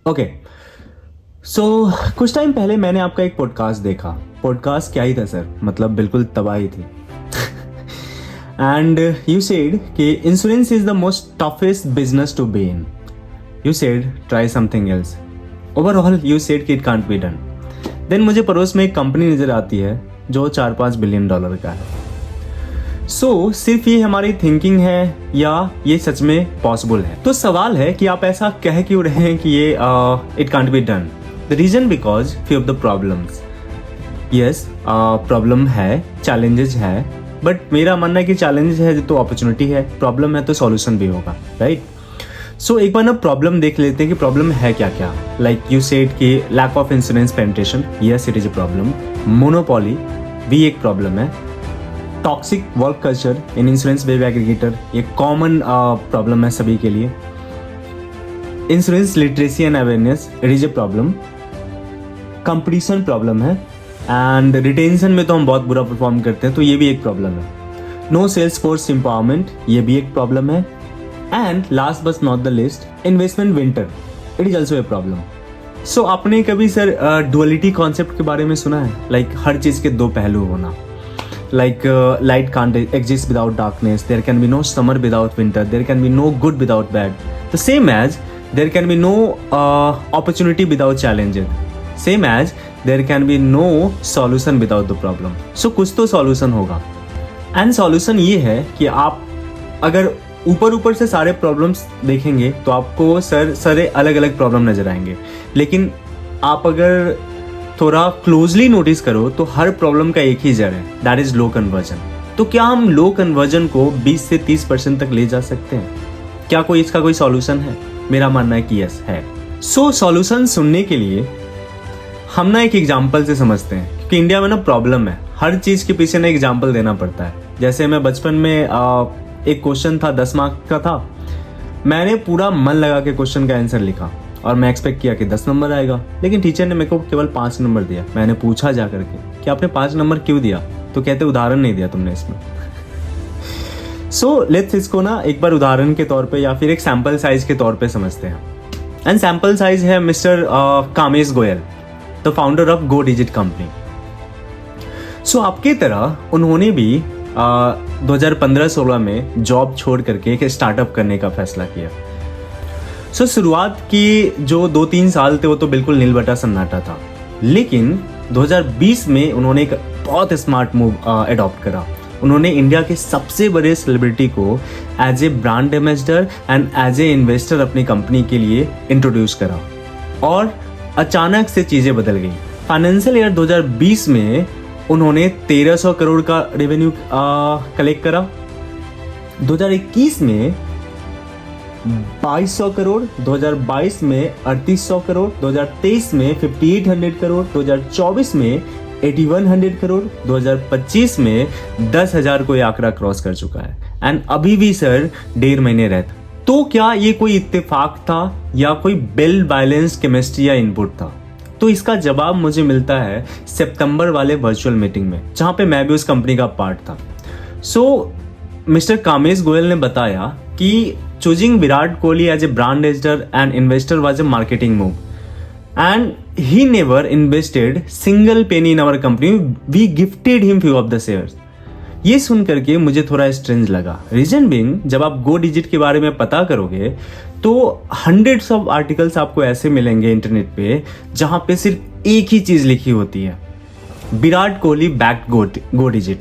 Okay, सो कुछ time पहले मैंने आपका एक पॉडकास्ट देखा। पॉडकास्ट क्या ही था सर, मतलब बिल्कुल तबाही थी। एंड यू सेड कि insurance is the most toughest business to be in. You said try something else. Overall you said कि it can't be done. Then मुझे पड़ोस में एक कंपनी नजर आती है जो 4-5 बिलियन डॉलर का है। सो सिर्फ ये हमारी थिंकिंग है या ये सच में पॉसिबल है? तो सवाल है कि आप ऐसा कह क्यों रहे हैं कि ये it can't be done. The reason because few of the problems. Yes, problem है, चैलेंजेस है, बट मेरा मानना है कि चैलेंजेस है तो अपॉर्चुनिटी है, प्रॉब्लम है तो सॉल्यूशन भी होगा, राइट? सो एक बार ना प्रॉब्लम देख लेते हैं कि प्रॉब्लम है क्या क्या। लाइक यू सेड कि lack of insurance penetration, yes it is a problem. Monopoly भी एक प्रॉब्लम है। Toxic work culture in insurance web aggregator, ये कॉमन प्रॉब्लम है सभी के लिए। Insurance literacy and awareness, it is a problem. Competition problem है। एंड रिटेंशन में तो हम बहुत बुरा परफॉर्म करते हैं, तो ये भी एक प्रॉब्लम है। नो सेल्स फोर्स एम्पावरमेंट, ये भी एक प्रॉब्लम है। And last but not the least, investment winter, it is also a problem. So आपने कभी सर डुअलिटी कॉन्सेप्ट के बारे में सुना है? लाइक हर चीज के दो पहलू होना। Like light can't exist without darkness, there can be no summer without winter, there can be no good without bad. The same as there can be no opportunity without challenges, same as there can be no solution without the problem. So कुछ तो solution होगा। And solution ये है कि आप अगर ऊपर ऊपर से सारे प्रॉब्लम्स देखेंगे तो आपको सारे अलग अलग प्रॉब्लम नजर आएंगे, लेकिन आप अगर थोड़ा क्लोजली नोटिस करो तो हर प्रॉब्लम का एक ही जड़ है, दैट इज लो कन्वर्जन। तो क्या हम लो कन्वर्जन को 20 से 30% तक ले जा सकते हैं? क्या कोई इसका कोई सॉल्यूशन है? मेरा मानना है कि यस है। सो सॉल्यूशन सुनने के लिए हम ना एक एग्जाम्पल से समझते हैं, क्योंकि इंडिया में ना प्रॉब्लम है, हर चीज के पीछे ना एग्जाम्पल देना पड़ता है। जैसे मैं बचपन में एक क्वेश्चन था 10 मार्क्स का था, मैंने पूरा मन लगा के क्वेश्चन का आंसर लिखा और मैं एक्सपेक्ट किया कि 10 नंबर आएगा, लेकिन टीचर ने मेरे को केवल 5 नंबर दिया। मैंने पूछा जा करके कि आपने 5 नंबर क्यों दिया? तो कहते उदाहरण नहीं दिया तुमने इसमें। सो लेट्स इसको ना एक बार उदाहरण के तौर पे या फिर एक सैंपल साइज के तौर पे समझते हैं। एंड सैंपल साइज है mister Kamesh Goyal, the founder of Go Digit company. So आपकी तरह उन्होंने भी 2015-16 में जॉब छोड़ करके एक स्टार्टअप करने का फैसला किया। सो शुरुआत की जो 2-3 साल थे वो तो बिल्कुल नीलबटा सन्नाटा था, लेकिन 2020 में उन्होंने एक बहुत स्मार्ट मूव अडॉप्ट करा। उन्होंने इंडिया के सबसे बड़े सेलिब्रिटी को as a brand ambassador and as a investor अपनी कंपनी के लिए इंट्रोड्यूस करा और अचानक से चीजें बदल गई। फाइनेंशियल ईयर 2020 में उन्होंने 1300 करोड़ का रेवेन्यू कलेक्ट करा। 2021 में 2200 करोड़, 2022 में 3800 करोड़, 2023 में 5800 करोड़, 2024 में 8100 करोड़, 2025 में 10,000 को आंकड़ा क्रॉस कर चुका है। एंड अभी भी सर 1.5 महीने रहता। तो क्या ये कोई इत्तेफाक था या कोई वेल बैलेंस्ड केमिस्ट्री या इनपुट था? तो इसका जवाब मुझे मिलता है सितंबर वाले वर्चुअल मीटिंग में, जहां पे मैं भी उस कंपनी का पार्ट था। सो मिस्टर कामेश गोयल ने बताया कि choosing Virat Kohli as a brand ambassador and investor was a marketing move, and he never invested single penny in our company. We gifted him few of the shares. ये सुन करके मुझे थोड़ा strange लगा। Reason being, जब आप गो digit के बारे में पता करोगे तो हंड्रेड्स ऑफ आर्टिकल्स आपको ऐसे मिलेंगे इंटरनेट पे जहां पे सिर्फ एक ही चीज लिखी होती है, विराट कोहली बैक्ड गो डिजिट।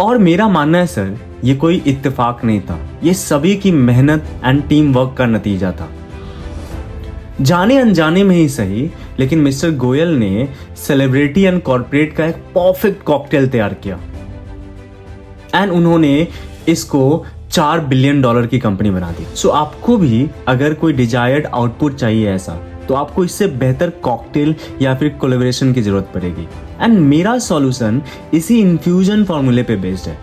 और मेरा मानना है सर ये कोई इत्तेफाक नहीं था, ये सभी की मेहनत एंड टीम वर्क का नतीजा था। जाने अनजाने में ही सही, लेकिन मिस्टर गोयल ने सेलिब्रिटी एंड कॉर्पोरेट का एक परफेक्ट कॉकटेल तैयार किया एंड उन्होंने इसको 4 बिलियन डॉलर की कंपनी बना दी। सो आपको भी अगर कोई डिजायर्ड आउटपुट चाहिए ऐसा, तो आपको इससे बेहतर कॉकटेल या फिर कोलैबोरेशन की जरूरत पड़ेगी। एंड मेरा सॉल्यूशन इसी इन्फ्यूजन फॉर्मूले पे बेस्ड है।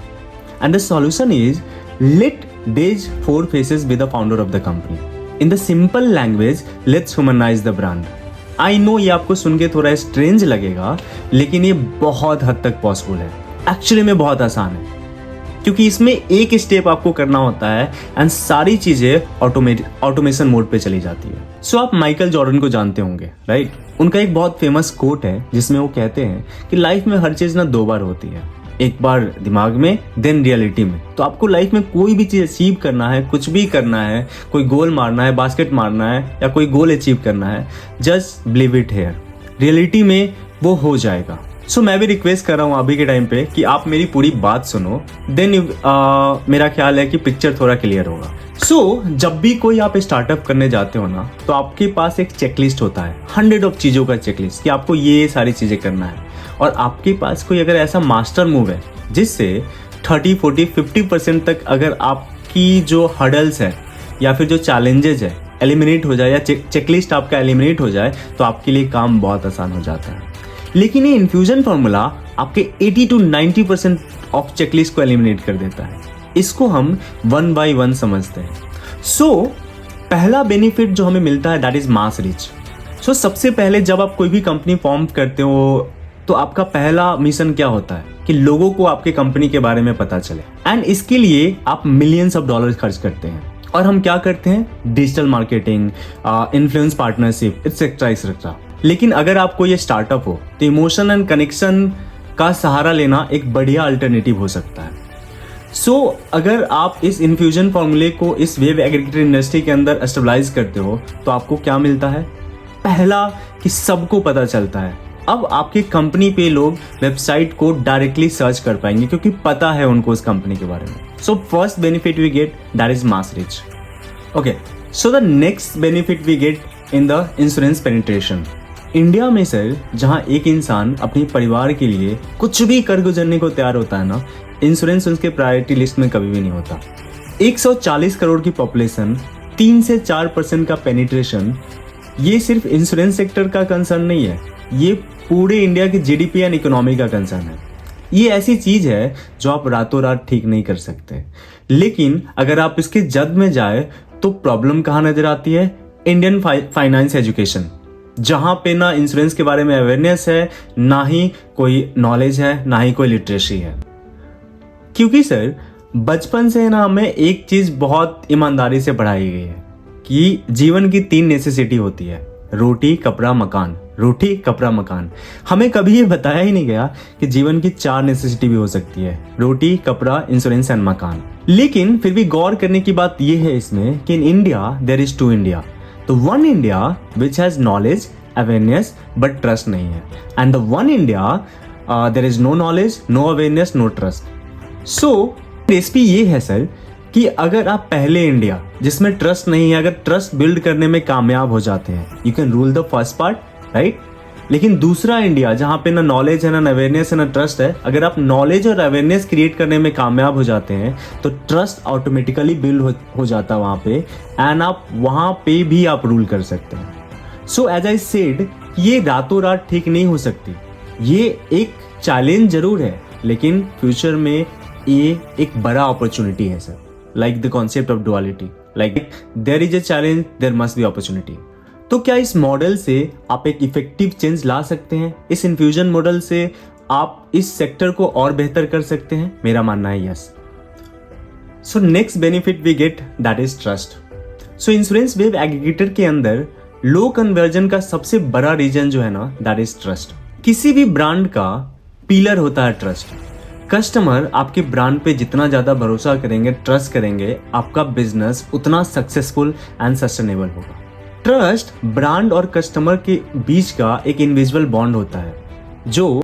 And the solution is let these 4 faces be the founder of the company. In the simple language, let's humanize the brand. I know ये आपको सुन के थोड़ा स्ट्रेंज लगेगा, लेकिन ये बहुत हद तक पॉसिबल है। एक्चुअली में बहुत आसान है। क्योंकि इसमें एक स्टेप आपको करना होता है एंड सारी चीजें ऑटोमेशन मोड पे चली जाती है। सो आप माइकल जॉर्डन को जानते होंगे, राइट? उनका एक बहुत फेमस कोट है जिसमें वो कहते हैं कि लाइफ में हर चीज ना 2 बार होती है, एक बार दिमाग में देन रियलिटी में। तो आपको लाइफ में कोई भी चीज अचीव करना है, कुछ भी करना है, कोई गोल मारना है, बास्केट मारना है या कोई गोल अचीव करना है, just believe it here, reality में वो हो जाएगा। सो मैं भी रिक्वेस्ट कर रहा हूँ अभी के टाइम पे कि आप मेरी पूरी बात सुनो, देन मेरा ख्याल है कि पिक्चर थोड़ा क्लियर होगा। सो जब भी कोई आप स्टार्टअप करने जाते हो ना, तो आपके पास एक चेकलिस्ट होता है, 100 ऑफ चीज़ों का चेकलिस्ट कि आपको ये सारी चीज़ें करना है। और आपके पास कोई अगर ऐसा मास्टर मूव है जिससे 30, 40, 50% तक अगर आपकी जो हर्डल्स है या फिर जो चैलेंजेज है एलिमिनेट हो जाए या चेकलिस्ट आपका एलिमिनेट हो जाए, तो आपके लिए काम बहुत आसान हो जाता है। लेकिन ये इन्फ्यूजन फॉर्मूला आपके 80 to 90% ऑफ चेकलिस्ट को एलिमिनेट कर देता है। इसको हम 1 by 1 समझते हैं। सो पहला बेनिफिट जो हमें मिलता है दैट इज मास रीच। सो सबसे पहले जब आप कोई भी कंपनी फॉर्म करते हो तो आपका पहला मिशन क्या होता है कि लोगों को आपके कंपनी के बारे में पता चले, एंड इसके लिए आप मिलियंस ऑफ डॉलर्स खर्च करते हैं। और हम क्या करते हैं? Digital marketing, influence partnership, etcetera etcetera. लेकिन अगर आपको ये स्टार्टअप हो तो इमोशन एंड कनेक्शन का सहारा लेना एक बढ़िया अल्टरनेटिव हो सकता है। सो अगर आप इस इन्फ्यूजन फॉर्मूले को इस वेब एग्रीगेटर इंडस्ट्री के अंदर एस्टेब्लाइज करते हो तो आपको क्या मिलता है? पहला कि सबको पता चलता है। अब आपकी कंपनी पे लोग वेबसाइट को डायरेक्टली सर्च कर पाएंगे क्योंकि पता है उनको उस कंपनी के बारे में। So first benefit we get that is mass reach. Okay, so the next benefit we get in the insurance penetration. India में सर जहां एक इंसान अपने परिवार के लिए कुछ भी कर गुजरने को तैयार होता है ना, इंश्योरेंस उसके प्रायोरिटी लिस्ट में कभी भी नहीं होता। 140 करोड़ की पॉपुलेशन, 3 से 4% का पेनिट्रेशन, ये सिर्फ इंश्योरेंस सेक्टर का कंसर्न नहीं है, ये पूरे इंडिया की जीडीपी एंड इकोनॉमी का कंसर्न है। ये ऐसी चीज है जो आप रातों रात ठीक नहीं कर सकते, लेकिन अगर आप इसके जद में जाए तो प्रॉब्लम कहाँ नजर आती है? इंडियन फाइनेंस एजुकेशन, जहां पे ना इंश्योरेंस के बारे में अवेयरनेस है, ना ही कोई नॉलेज है, ना ही कोई लिटरेसी है। क्योंकि सर बचपन से ना हमें एक चीज बहुत ईमानदारी से पढ़ाई गई है कि जीवन की 3 नेसेसिटी होती है, रोटी, कपड़ा, मकान। रोटी, कपड़ा, मकान। हमें कभी ये बताया ही नहीं गया कि जीवन की 4 नेसेसिटी भी हो सकती है, रोटी, कपड़ा, इंश्योरेंस एंड मकान। लेकिन फिर भी गौर करने की बात यह है इसमें कि in India there is 2 India. तो 1 India which has knowledge, awareness but trust नहीं है, and the 1 India there is no knowledge, no awareness, no trust. So recipe ये है सर कि अगर आप पहले इंडिया जिसमें ट्रस्ट नहीं है, अगर ट्रस्ट बिल्ड करने में कामयाब हो जाते हैं, you can rule the first part, right? लेकिन दूसरा इंडिया जहां पे ना नॉलेज है, ना अवेयरनेस है, ना ट्रस्ट है, अगर आप नॉलेज और अवेयरनेस क्रिएट करने में कामयाब हो जाते हैं तो ट्रस्ट ऑटोमेटिकली बिल्ड हो जाता है वहां पे, एंड आप वहां पे भी आप रूल कर सकते हैं। सो एज आई सेड, ये रातों रात ठीक नहीं हो सकती, ये एक चैलेंज जरूर है, लेकिन फ्यूचर में ये एक बड़ा अपॉर्चुनिटी है sir. Like the concept of duality, like there is a challenge, there must be opportunity. तो क्या इस मॉडल से आप एक इफेक्टिव चेंज ला सकते हैं? इस इन्फ्यूजन मॉडल से आप इस सेक्टर को और बेहतर कर सकते हैं? मेरा मानना है yes. So next benefit we get that is trust. So insurance web aggregator के अंदर लो कन्वर्जन का सबसे बड़ा रीजन जो है ना, दैट इज ट्रस्ट। किसी भी ब्रांड का पिलर होता है ट्रस्ट। कस्टमर आपके ब्रांड पे जितना ज्यादा भरोसा करेंगे, ट्रस्ट करेंगे, आपका बिजनेस उतना सक्सेसफुल एंड सस्टेनेबल होगा। ट्रस्ट ब्रांड और कस्टमर के बीच का एक इनविजिबल बॉन्ड होता है जो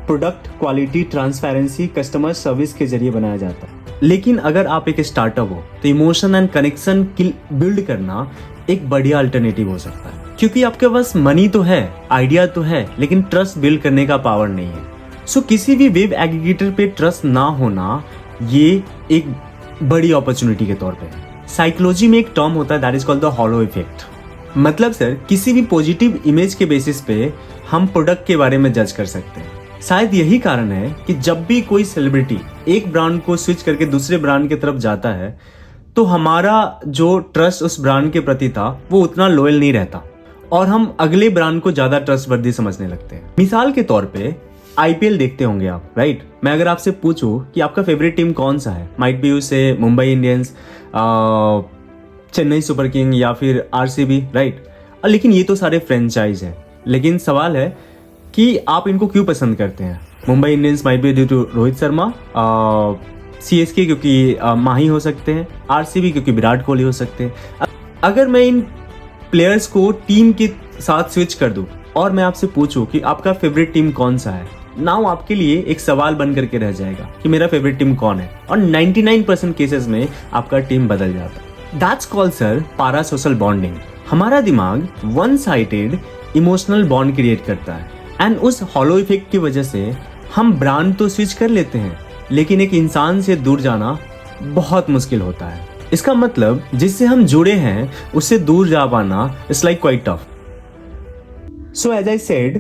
product quality, transparency, customer service के जरिए बनाया जाता है। लेकिन अगर आप एक स्टार्टअप हो तो इमोशन एंड कनेक्शन बिल्ड करना एक बढ़िया अल्टरनेटिव हो सकता है, क्योंकि आपके पास मनी तो है, आइडिया तो है, लेकिन ट्रस्ट बिल्ड करने का पावर नहीं है। सो किसी भी वेब एग्रीगेटर पे ट्रस्ट ना होना ये एक बड़ी अपॉर्चुनिटी के तौर पे। साइकोलॉजी में एक टर्म होता है that is called the hollow effect. मतलब सर किसी भी पॉजिटिव इमेज के बेसिस पे हम प्रोडक्ट के बारे में जज कर सकते हैं। शायद यही कारण है कि जब भी कोई सेलिब्रिटी एक ब्रांड को स्विच करके दूसरे ब्रांड की तरफ जाता है तो हमारा जो ट्रस्ट उस ब्रांड के प्रति था वो उतना लॉयल नहीं रहता और हम अगले ब्रांड को ज्यादा ट्रस्टवर्दी समझने लगते हैं। मिसाल के तौर पे आईपीएल देखते होंगे आप, राइट? मैं अगर आपसे पूछूं कि आपका फेवरेट टीम कौन सा है, माइट बी यू से Mumbai Indians, Chennai super king या फिर आरसीबी, राइट? लेकिन ये तो सारे फ्रेंचाइज है। लेकिन सवाल है कि आप इनको क्यों पसंद करते हैं? Mumbai Indians might be due to Rohit Sharma, CSK क्योंकि माही हो सकते हैं, आरसीबी क्योंकि विराट कोहली हो सकते हैं। अगर मैं इन प्लेयर्स को टीम के साथ स्विच कर दूं और मैं आपसे पूछूं कि आपका फेवरेट टीम कौन सा है, नाउ आपके लिए एक सवाल बन करके रह जाएगा कि मेरा फेवरेट टीम कौन है, और 99% केसेस में आपका टीम बदल जाता है। दैट्स कॉल्ड सर पारा सोशल बॉन्डिंग। हमारा दिमाग one sided emotional bond create करता है एंड उस हॉलो इफेक्ट की वजह से हम ब्रांड तो स्विच कर लेते हैं, लेकिन एक इंसान से दूर जाना बहुत मुश्किल होता है। इसका मतलब जिससे हम जुड़े हैं उससे दूर जा पाना it's like quite tough. So as I said,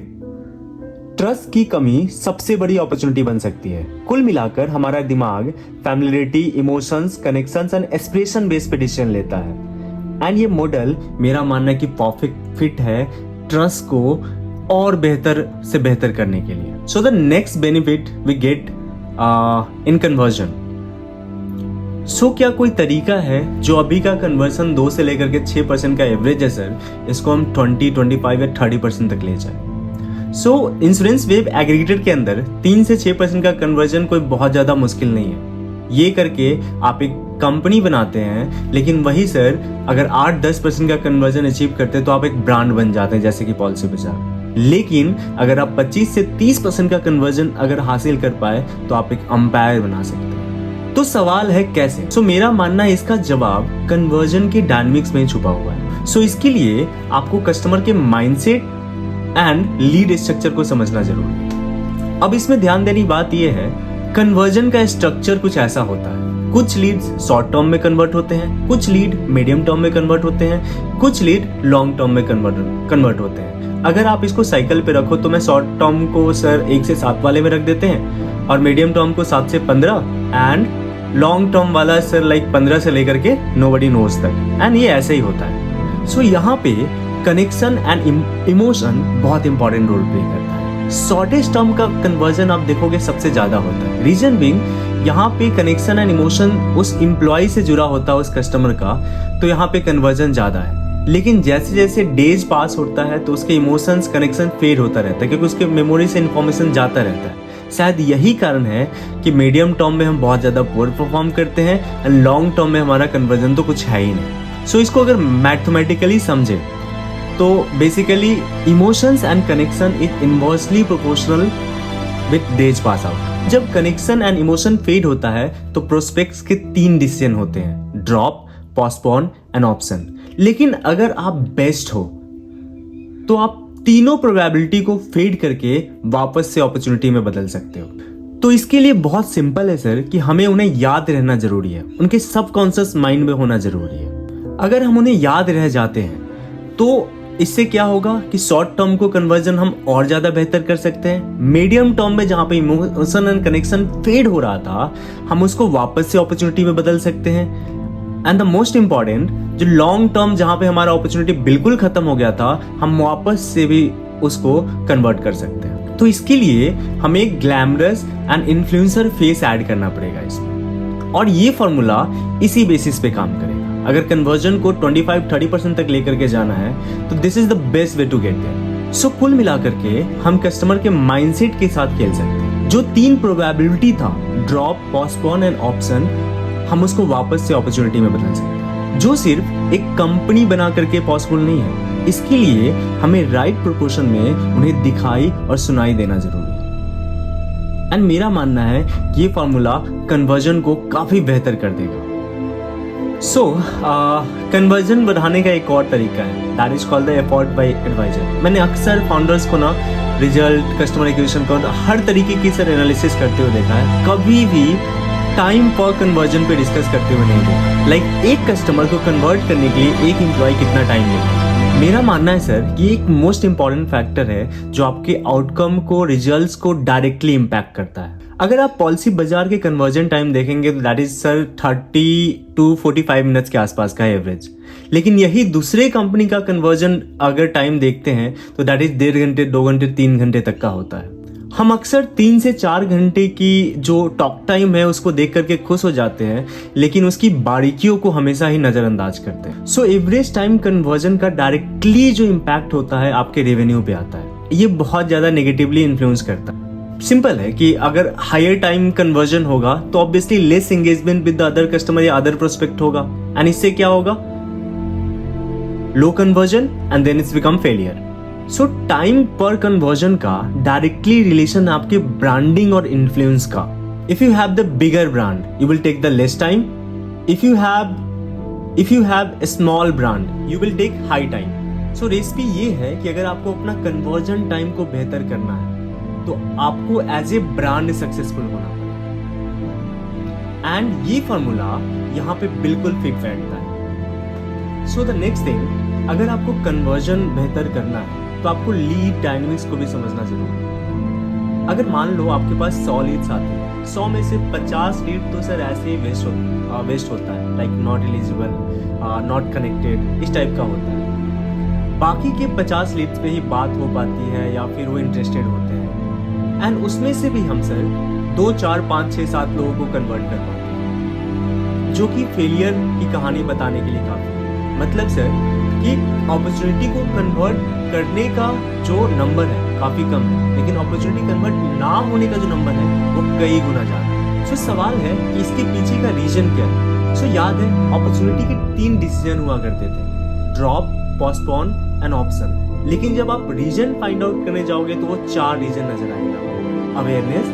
trust की कमी सबसे बड़ी अपॉर्चुनिटी बन सकती है। कुल मिलाकर हमारा दिमाग familiarity, emotions, connections and expression based पे डिसीजन लेता है, एंड ये मॉडल मेरा मानना है कि परफेक्ट फिट है ट्रस्ट को और बेहतर से बेहतर करने के लिए। So the next benefit we get in conversion. So क्या कोई तरीका है जो अभी का कन्वर्सन 2 से लेकर के 6% का एवरेज है सर, इसको हम 20, 25 या 30% तक ले जाए? सो इंश्योरेंस वेव एग्रीगेटर के अंदर 3 से 6% का कन्वर्जन कोई बहुत ज्यादा मुश्किल नहीं है। ये करके आप एक कंपनी बनाते हैं, लेकिन वही सर अगर 8-10% का कन्वर्जन अचीव करते हैं तो आप एक ब्रांड बन जाते हैं, जैसे कि पॉलिसी बाजार। लेकिन अगर आप 25 से 30% का कन्वर्जन अगर हासिल कर पाए तो आप एक अंपायर बना सकते हैं। तो सवाल है कैसे? सो मेरा मानना है इसका जवाब कन्वर्जन के डायनामिक्स में छुपा हुआ है। सो इसके लिए आपको कस्टमर के माइंडसेट एंड लीड स्ट्रक्चर को समझना जरूरी है। अब इसमें ध्यान देने की बात यह है, कन्वर्जन का स्ट्रक्चर कुछ ऐसा होता है। कुछ लीड्स शॉर्ट टर्म में कन्वर्ट होते हैं, कुछ लीड मीडियम टर्म में कन्वर्ट होते हैं, कुछ लीड लॉन्ग टर्म में कन्वर्ट होते हैं। अगर आप इसको साइकिल पे रखो तो मैं शॉर्ट टर्म को सर 1 से 7 वाले में रख देते हैं, और मीडियम टर्म को 7 से 15, एंड लॉन्ग टर्म वाला सर लाइक 15 से लेकर के नोबडी नोज तक, एंड ये ऐसे ही होता है। सो यहाँ पे कनेक्शन एंड इमोशन बहुत इंपॉर्टेंट रोल प्ले करता है। शॉर्टेस्ट टर्म का कन्वर्जन आप देखोगे सबसे ज्यादा होता है। रीजन बीइंग यहाँ पे कनेक्शन एंड इमोशन उस एम्प्लॉय से जुड़ा होता है, उस कस्टमर का, तो यहाँ पे कन्वर्जन ज्यादा है। लेकिन जैसे जैसे डेज पास होता है तो उसके इमोशंस कनेक्शन फेड होता रहता है, क्योंकि उसके मेमोरी से इन्फॉर्मेशन जाता रहता है। शायद यही कारण है कि मीडियम टर्म में हम बहुत ज्यादा पुअर परफॉर्म करते हैं एंड लॉन्ग टर्म में हमारा कन्वर्जन तो कुछ है ही नहीं। सो इसको अगर मैथमेटिकली समझे तो basically emotions and connection is inversely proportional with days pass out. जब कनेक्शन एंड इमोशन फेड होता है तो प्रोस्पेक्ट्स के 3 डिसीजन होते हैं, ड्रॉप, पोस्टपोन एंड ऑप्शन। लेकिन अगर आप बेस्ट हो तो आप तीनों प्रोबेबिलिटी को फेड करके वापस से अपॉर्चुनिटी में बदल सकते हो। तो इसके लिए बहुत सिंपल है सर कि हमें उन्हें याद रहना जरूरी है, उनके सबकॉन्शियस माइंड में होना जरूरी है। अगर हम उन्हें याद रह जाते हैं तो इससे क्या होगा कि शॉर्ट टर्म को कन्वर्जन हम और ज्यादा बेहतर कर सकते हैं। मीडियम टर्म में जहां पे इमोशन एंड कनेक्शन फेड हो रहा था, हम उसको वापस से अपॉर्चुनिटी में बदल सकते हैं। एंड द मोस्ट इंपॉर्टेंट, जो लॉन्ग टर्म जहां पे हमारा अपॉर्चुनिटी बिल्कुल खत्म हो गया था, हम वापस से भी उसको कन्वर्ट कर सकते हैं। तो इसके लिए हमें एक glamorous and influencer face add करना पड़ेगा इसमें, और ये फॉर्मूला इसी बेसिस पे काम करेगा। अगर कन्वर्जन को 25-30% तक लेकर के जाना है तो this is the best way to get there. So कुल मिलाकर के हम कस्टमर के माइंडसेट के साथ खेल सकते हैं। जो 3 प्रोबेबिलिटी था, ड्रॉप, पोस्टपोन एंड ऑप्शन, हम उसको वापस से अपॉर्चुनिटी में बदल सकते हैं, जो सिर्फ एक कंपनी बना करके पॉसिबल नहीं है। इसके लिए हमें राइट प्रोपोर्शन में उन्हें दिखाई और सुनाई देना जरूरी है। एंड मेरा मानना है कि ये फॉर्मूला कन्वर्जन को काफी बेहतर कर देगा। सो कन्वर्जन बढ़ाने का एक और तरीका है, that is called the effort by advisor. मैंने अक्सर फाउंडर्स को ना रिजल्ट, कस्टमर एक्विजिशन काउंट, हर तरीके की सर एनालिसिस करते हुए देखा है, कभी भी टाइम पर कन्वर्जन पे डिस्कस करते हुए नहीं देखा। लाइक एक कस्टमर को कन्वर्ट करने के लिए एक एम्प्लॉय कितना टाइम लेगा। मेरा मानना है सर कि एक मोस्ट इंपॉर्टेंट फैक्टर है जो आपके आउटकम को, रिजल्ट्स को डायरेक्टली इंपैक्ट करता है। अगर आप पॉलिसी बाजार के कन्वर्जन टाइम देखेंगे तो that is sir 30 to 45 minutes के आसपास का एवरेज। लेकिन यही दूसरे कंपनी का कन्वर्जन अगर टाइम देखते हैं तो दैट इज 1.5 घंटे, 2 घंटे, 3 घंटे तक का होता है। हम अक्सर 3 से 4 घंटे की जो टॉक टाइम है उसको देख करके खुश हो जाते हैं, लेकिन उसकी बारीकियों को हमेशा ही नजरअंदाज करते हैं। सो एवरेज टाइम कन्वर्जन का डायरेक्टली जो इम्पैक्ट होता है आपके रेवेन्यू पे आता है, ये बहुत ज्यादा नेगेटिवली इन्फ्लुएंस करता है। सिंपल है कि अगर हायर टाइम कन्वर्जन होगा तो obviously less engagement with the other customer या अदर प्रोस्पेक्ट होगा, एंड इससे क्या होगा, low conversion and then it's become failure. So time पर कन्वर्जन का डायरेक्टली रिलेशन आपके ब्रांडिंग और इन्फ्लुएंस का। If you have the bigger brand you will take the less time, if you have a small brand you will take high time. So recipe ये है कि अगर आपको अपना कन्वर्जन टाइम को बेहतर करना है तो आपको एज ए ब्रांड सक्सेसफुल होना पड़ेगा, एंड ये फॉर्मूला यहां पे बिल्कुल फिट बैठता है। सो द नेक्स्ट थिंग, अगर आपको कन्वर्जन बेहतर करना है तो आपको लीड डायनेमिक्स को भी समझना जरूरी है। अगर मान लो आपके पास 100 लीड्स आते हैं, 100 में से 50 लीड तो सर ऐसे ही वेस्ट होता है, like not eligible, not connected, इस टाइप का होता है। बाकी के 50 लीड्स पे ही बात हो पाती है या फिर वो इंटरेस्टेड होते हैं, एंड उसमें से भी हम सर 2, 4, 5, 6, 7 लोगों को कन्वर्ट कर पाते हैं, जो कि फेलियर की कहानी बताने के लिए काफी है। मतलब सर कि अपॉर्चुनिटी को कन्वर्ट करने का जो नंबर है काफी कम है, लेकिन अपॉर्चुनिटी कन्वर्ट ना होने का जो नंबर है वो कई गुना ज्यादा है। सो सवाल है कि इसके पीछे का रीजन क्या है। सो याद है अपॉर्चुनिटी के 3 डिसीजन हुआ करते थे, ड्रॉप, पोस्टपोन एंड ऑप्शन। लेकिन जब आप रीजन फाइंड आउट करने जाओगे तो वो 4 रीजन नजर आएगा, awareness,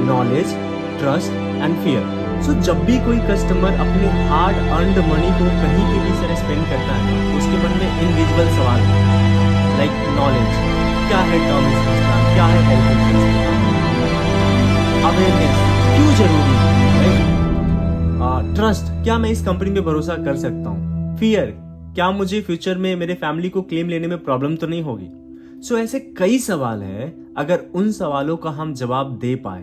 knowledge, trust and fear. So जब भी कोई कस्टमर अपने हार्ड अर्नड मनी को कहीं पे भी सर स्पेंड करता है तो उसके मन में इनविजिबल सवाल है, लाइक नॉलेज क्या है, टर्म इंश्योरेंस क्या है, हेल्थ इंश्योरेंस, अवेयरनेस क्यों जरूरी है, ट्रस्ट क्या मैं इस कंपनी में भरोसा कर सकता हूँ, फियर क्या मुझे फ्यूचर में मेरे फैमिली को क्लेम लेने में प्रॉब्लम तो नहीं होगी। सो ऐसे कई सवाल है, अगर उन सवालों का हम जवाब दे पाए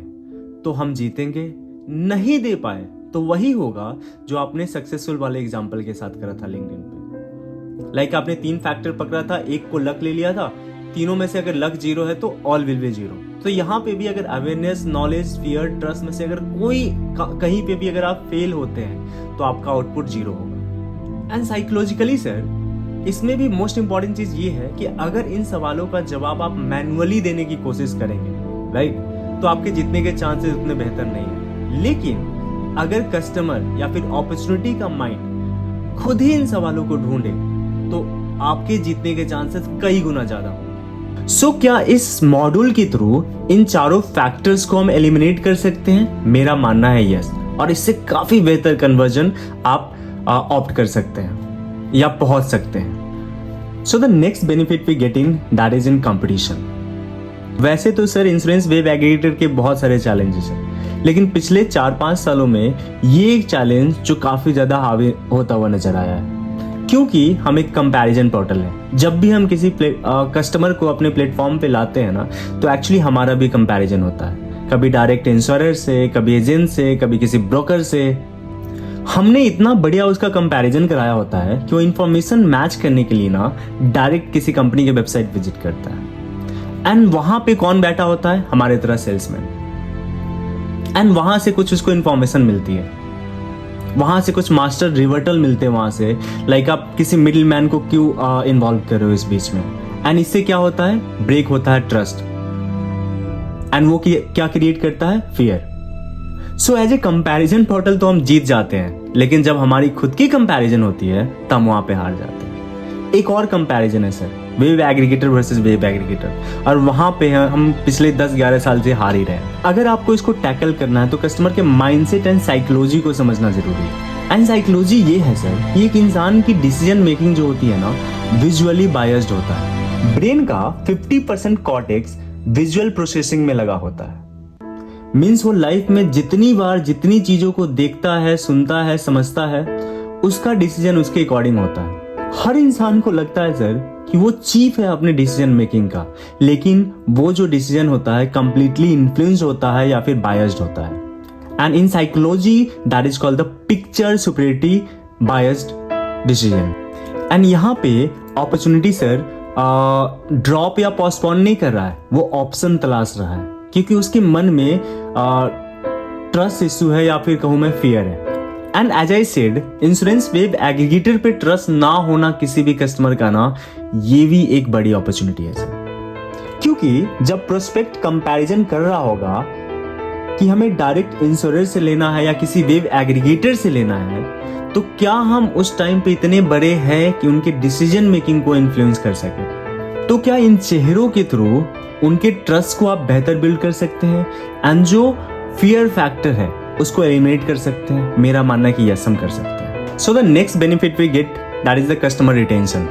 तो हम जीतेंगे, नहीं दे पाए तो वही होगा जो आपने सक्सेसफुल वाले एग्जांपल के साथ करा था लिंक्डइन पे। लाइक आपने 3 फैक्टर पकड़ा था, एक को लक ले लिया था, तीनों में से अगर लक 0 है तो ऑल विल बी 0। तो यहाँ पे भी अगर अवेयरनेस, नॉलेज, फियर, ट्रस्ट में से अगर कोई कहीं पे भी अगर आप फेल होते हैं तो आपका आउटपुट 0 होगा। एंड साइकोलॉजिकली सर इसमें भी मोस्ट इंपॉर्टेंट चीज ये है कि अगर इन सवालों का जवाब आप मैनुअली देने की कोशिश करेंगे, राइट, तो आपके जीतने के चांसेस उतने बेहतर नहीं है। लेकिन अगर कस्टमर या फिर अपॉर्चुनिटी का माइंड खुद ही इन सवालों को ढूंढे तो आपके जीतने के चांसेस कई गुना ज्यादा होंगे। सो क्या इस मॉड्यूल के थ्रू इन चारों फैक्टर्स को हम एलिमिनेट कर सकते हैं? मेरा मानना है यस, और इससे काफी बेहतर कन्वर्जन आप ऑप्ट कर सकते हैं या पहुंच सकते हैं। So the next benefit we getting that is in competition. वैसे तो सर इंश्योरेंस वेब एग्रीगेटर के बहुत सारे चैलेंजेस हैं, लेकिन पिछले 4-5 सालों में ये एक चैलेंज जो काफी ज्यादा हावी होता हुआ नजर आया है, क्योंकि हम एक कंपैरिजन पोर्टल है। जब भी हम किसी कस्टमर को अपने प्लेटफॉर्म पे लाते हैं ना, तो एक्चुअली हमारा भी कंपैरिजन होता है, कभी डायरेक्ट इंश्योरर से, कभी एजेंट से, कभी किसी ब्रोकर से। हमने इतना बढ़िया उसका कंपैरिजन कराया होता है कि वो इन्फॉर्मेशन मैच करने के लिए ना डायरेक्ट किसी कंपनी के वेबसाइट विजिट करता है, एंड वहां पे कौन बैठा होता है? हमारे तरह सेल्समैन, एंड वहां से कुछ उसको इन्फॉर्मेशन मिलती है, वहां से कुछ मास्टर रिवर्टल मिलते हैं वहां से, लाइक आप किसी मिडिल मैन को क्यों इन्वॉल्व कर रहे हो इस बीच में, एंड इससे क्या होता है? ब्रेक होता है ट्रस्ट, एंड वो क्या क्रिएट करता है? Fear. So as a comparison portal तो हम जीत जाते हैं, लेकिन जब हमारी खुद की कंपैरिजन होती है तब वहां पे हार जाते हैं। एक और कंपैरिजन है sir, web aggregator versus web aggregator, और वहां पे हम पिछले 10-11 साल से हार ही रहे हैं। अगर आपको इसको टैकल करना है तो कस्टमर के माइंडसेट एंड साइकोलॉजी को समझना जरूरी है। एंड साइकोलॉजी ये है सर कि एक इंसान की डिसीजन मेकिंग जो होती है ना, विजुअली बायस्ड होता है। ब्रेन का 50% कॉर्टेक्स विजुअल प्रोसेसिंग में लगा होता है। मीन्स वो लाइफ में जितनी बार जितनी चीजों को देखता है, सुनता है, समझता है, उसका डिसीजन उसके अकॉर्डिंग होता है। हर इंसान को लगता है सर कि वो चीफ है अपने डिसीजन मेकिंग का, लेकिन वो जो डिसीजन होता है कंप्लीटली इन्फ्लुएंस होता है या फिर बायस्ड होता है। And in psychology that is called the picture superiority biased decision. And यहाँ पे अपॉर्चुनिटी सर ड्रॉप या पोस्टपोन नहीं कर रहा है, वो ऑप्शन तलाश रहा है क्योंकि उसके मन में ट्रस्ट इश्यू है या फिर कहूँ मैं फियर है। And as I said, insurance web aggregator पे ट्रस्ट ना होना किसी भी कस्टमर का ना, ये भी एक बड़ी अपॉर्चुनिटी है सर। क्योंकि जब प्रोस्पेक्ट कंपैरिजन कर रहा होगा कि हमें डायरेक्ट इंश्योरेंस से लेना है या किसी वेब एग्रीगेटर से लेना है, तो क्या हम उस टाइम पे इतने बड़े हैं कि उनके डिसीजन मेकिंग को इन्फ्लुएंस कर सके? तो क्या इन चेहरों के थ्रू उनके ट्रस्ट को आप बेहतर बिल्ड कर सकते हैं एंड जो फियर फैक्टर है उसको एलिमिनेट कर सकते हैं? मेरा मानना है कि यस हम कर सकते हैं। So the next benefit we get, that is the customer retention.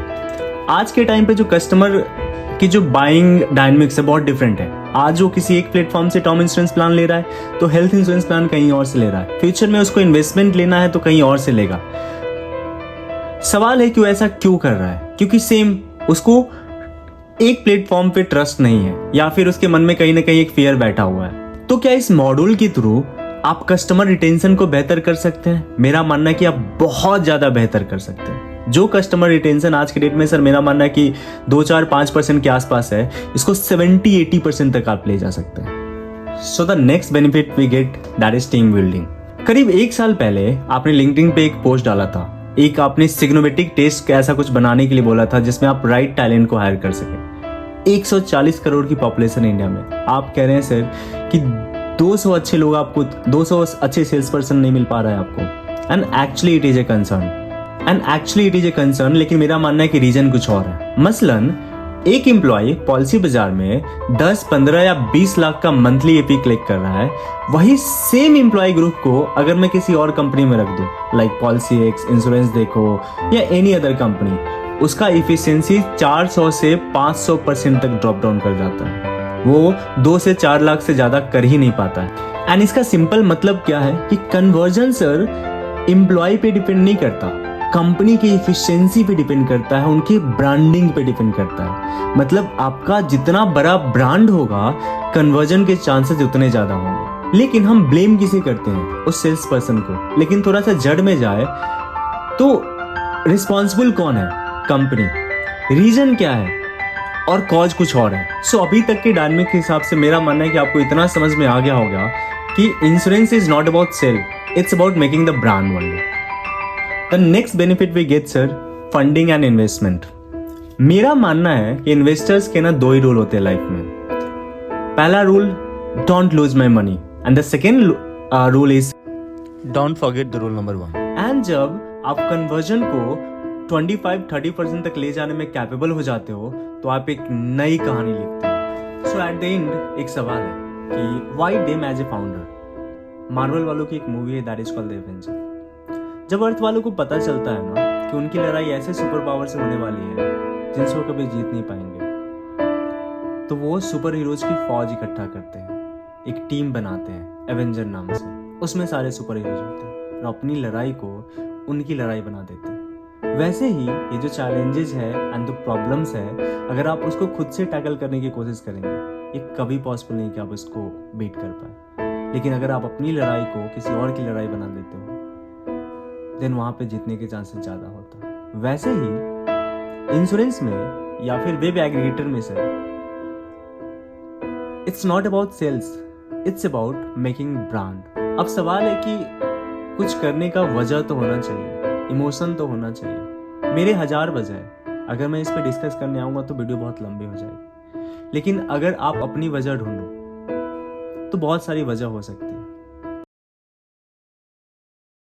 आज के टाइम पे जो कस्टमर की जो बाइंग डायनेमिक्स है बहुत डिफरेंट है। आज वो किसी एक प्लेटफॉर्म से टर्म इंश्योरेंस प्लान ले रहा है तो हेल्थ इंश्योरेंस प्लान कहीं और से ले रहा है, फ्यूचर में उसको इन्वेस्टमेंट लेना है तो कहीं और से लेगा। सवाल है कि वो ऐसा क्यों कर रहा है? क्योंकि सेम उसको एक प्लेटफॉर्म पे ट्रस्ट नहीं है या फिर उसके मन में कहीं ना कहीं एक फियर बैठा हुआ है। तो क्या इस मॉड्यूल के थ्रू आप कस्टमर रिटेंशन को बेहतर कर सकते हैं? मेरा मानना है कि आप बहुत ज्यादा बेहतर कर सकते हैं। जो कस्टमर रिटेंशन आज के डेट में सर मेरा मानना है कि 2-4-5% के आसपास है, इसको 70-80% तक आप ले जा सकते हैं। So the next benefit we get, that is team building. करीब 1 साल पहले आपने लिंक्डइन पे एक पोस्ट डाला था, एक आपने सिग्नोमेटिक टेस्ट ऐसा कुछ बनाने के लिए बोला था जिसमें आप राइट टैलेंट को हायर कर सके। 140 करोड़ की पॉपुलेशन है इंडिया में, आप कह रहे हैं सर कि 200 अच्छे लोग आपको, 200 अच्छे सेल्स पर्सन नहीं मिल पा रहा है आपको। And actually it is a concern, लेकिन मेरा मानना है कि रीजन कुछ और है। मसलन एक एम्प्लॉय पॉलिसी बाजार में 10, 15 या 20 लाख का मंथली एपी कलेक्ट कर रहा है, वही सेम एम्प्लॉय ग्रुप को अगर मैं किसी और कंपनी में रख दूं, लाइक पॉलिसी एक्स, इंश्योरेंस देखो या एनी अदर कंपनी, उसका इफिशियंसी 400 से 500% तक ड्रॉप डाउन कर जाता है। वो 2 से 4 लाख से ज्यादा कर ही नहीं पाता है। एंड इसका सिंपल मतलब क्या है कि कन्वर्जन सर एम्प्लॉय पे डिपेंड नहीं करता, कंपनी की इफिशियंसी पे डिपेंड करता है, उनकी ब्रांडिंग पे डिपेंड करता है। मतलब आपका जितना बड़ा ब्रांड होगा, कन्वर्जन के चांसेस उतने ज्यादा होंगे। लेकिन हम ब्लेम किसे करते हैं? उस सेल्स पर्सन को। लेकिन थोड़ा सा जड़ में जाए तो रिस्पॉन्सिबल कौन है? कंपनी। रीजन क्या है? और कॉज कुछ और है। सो अभी तक के डायनामिक के हिसाब से मेरा मानना है कि आपको इतना समझ में आ गया होगा कि insurance is not about sale, it's about making the brand only. The next benefit we get sir, funding and investment. मेरा मानना है कि इन्वेस्टर्स के ना 2 ही रूल होते हैं लाइफ में। पहला rule, don't lose my money, and the second rule is don't forget the rule number 1। And जब आप कन्वर्जन को 25-30% तक ले जाने में कैपेबल हो जाते हो तो आप एक नई कहानी लिखते हो। सो एट द एंड एक सवाल है कि why them as a founder? Marvel वालों की एक मूवी है, that is called the Avenger. जब अर्थ वालों को पता चलता है ना कि उनकी लड़ाई ऐसे सुपर पावर से होने वाली है जिनसे वो कभी जीत नहीं पाएंगे, तो वो सुपर हीरोज की फौज इकट्ठा करते हैं, एक टीम बनाते हैं एवेंजर नाम से। उसमें सारे सुपर हीरोज होते हैं और अपनी लड़ाई को उनकी लड़ाई बना देते हैं। वैसे ही ये जो चैलेंजेस है एंड द प्रॉब्लम्स है, अगर आप उसको खुद से टैकल करने की कोशिश करेंगे, ये कभी पॉसिबल नहीं कि आप इसको बीट कर पाए। लेकिन अगर आप अपनी लड़ाई को किसी और की लड़ाई बना देते हो, देन वहां पे जीतने के चांसेस ज्यादा होता है। वैसे ही इंश्योरेंस में या फिर वेब एग्रीगेटर में sir, it's not about sales, it's about making brand. अब सवाल है कि कुछ करने का वजह तो होना चाहिए, इमोशन तो होना चाहिए। मेरे 1000 वजह है, अगर मैं इस पे डिस्कस करने आऊंगा तो वीडियो बहुत लंबी हो जाएगी। लेकिन अगर आप अपनी वजह ढूंढो तो बहुत सारी वजह हो सकती है।